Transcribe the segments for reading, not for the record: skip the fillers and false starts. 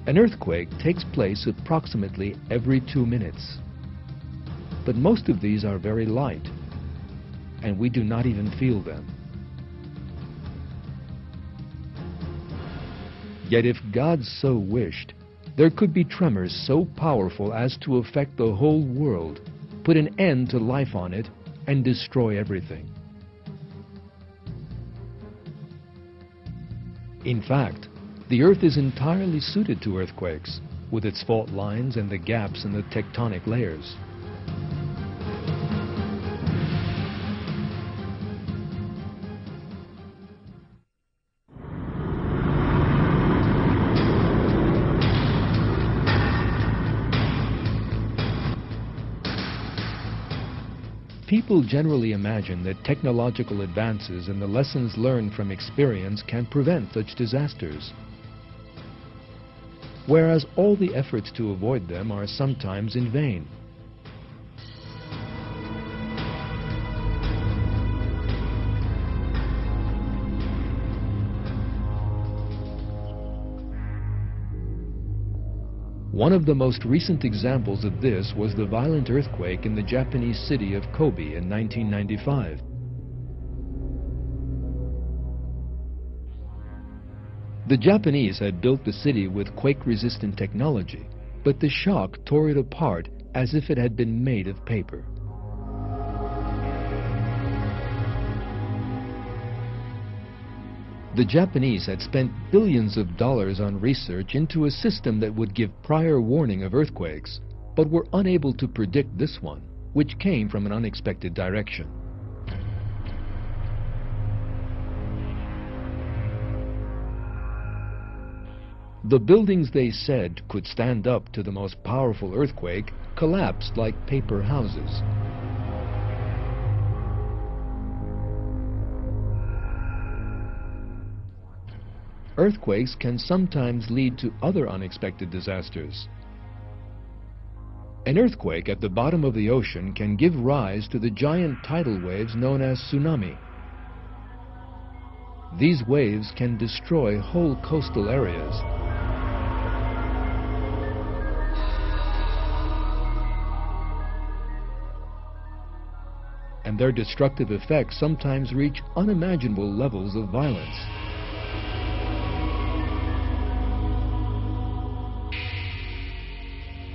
An earthquake takes place approximately every 2 minutes. But most of these are very light, and we do not even feel them. Yet if God so wished, there could be tremors so powerful as to affect the whole world, put an end to life on it, and destroy everything. In fact, the Earth is entirely suited to earthquakes, with its fault lines and the gaps in the tectonic layers. People generally imagine that technological advances and the lessons learned from experience can prevent such disasters, whereas all the efforts to avoid them are sometimes in vain. One of the most recent examples of this was the violent earthquake in the Japanese city of Kobe in 1995. The Japanese had built the city with quake-resistant technology, but the shock tore it apart as if it had been made of paper. The Japanese had spent billions of dollars on research into a system that would give prior warning of earthquakes, but were unable to predict this one, which came from an unexpected direction. The buildings they said could stand up to the most powerful earthquake collapsed like paper houses. Earthquakes can sometimes lead to other unexpected disasters. An earthquake at the bottom of the ocean can give rise to the giant tidal waves known as tsunami. These waves can destroy whole coastal areas. And their destructive effects sometimes reach unimaginable levels of violence.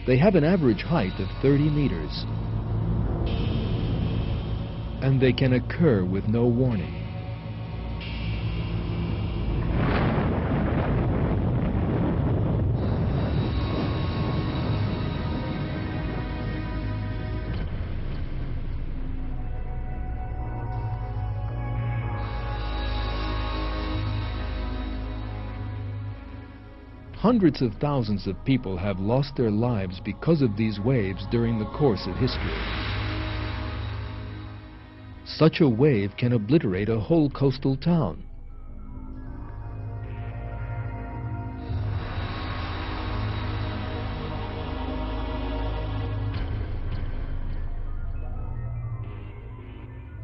They have an average height of 30 meters, and they can occur with no warning. Hundreds of thousands of people have lost their lives because of these waves during the course of history. Such a wave can obliterate a whole coastal town.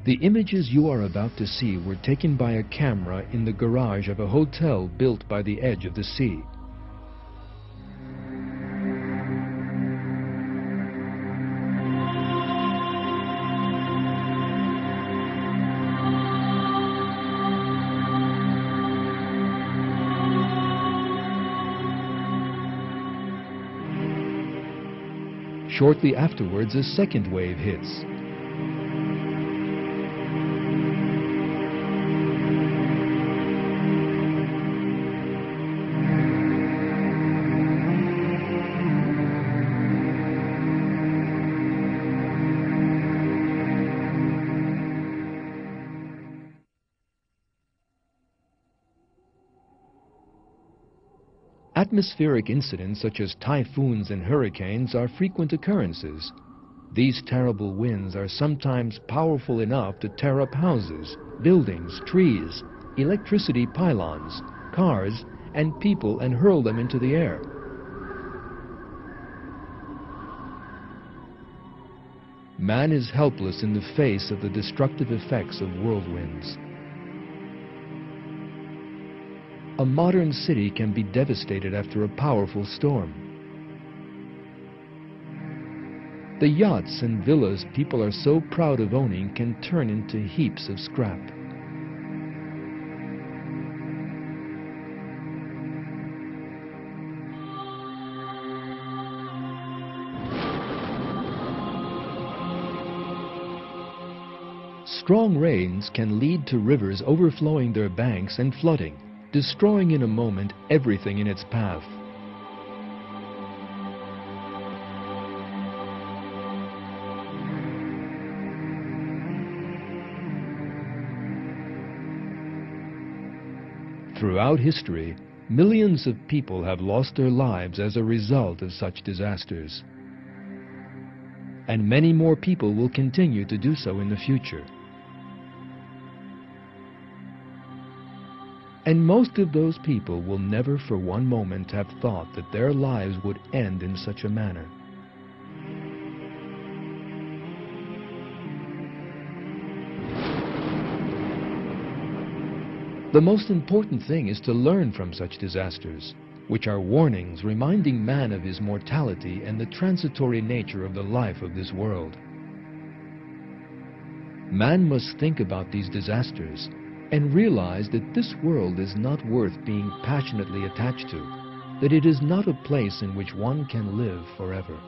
The images you are about to see were taken by a camera in the garage of a hotel built by the edge of the sea. Shortly afterwards, a second wave hits. Atmospheric incidents such as typhoons and hurricanes are frequent occurrences. These terrible winds are sometimes powerful enough to tear up houses, buildings, trees, electricity pylons, cars, and people and hurl them into the air. Man is helpless in the face of the destructive effects of whirlwinds. a modern city can be devastated after a powerful storm. The yachts and villas people are so proud of owning can turn into heaps of scrap. Strong rains can lead to rivers overflowing their banks and flooding, destroying in a moment everything in its path. Throughout history, millions of people have lost their lives as a result of such disasters. And many more people will continue to do so in the future. And most of those people will never for one moment have thought that their lives would end in such a manner. The most important thing is to learn from such disasters, which are warnings reminding man of his mortality and the transitory nature of the life of this world. Man must think about these disasters and realize that this world is not worth being passionately attached to, that it is not a place in which one can live forever.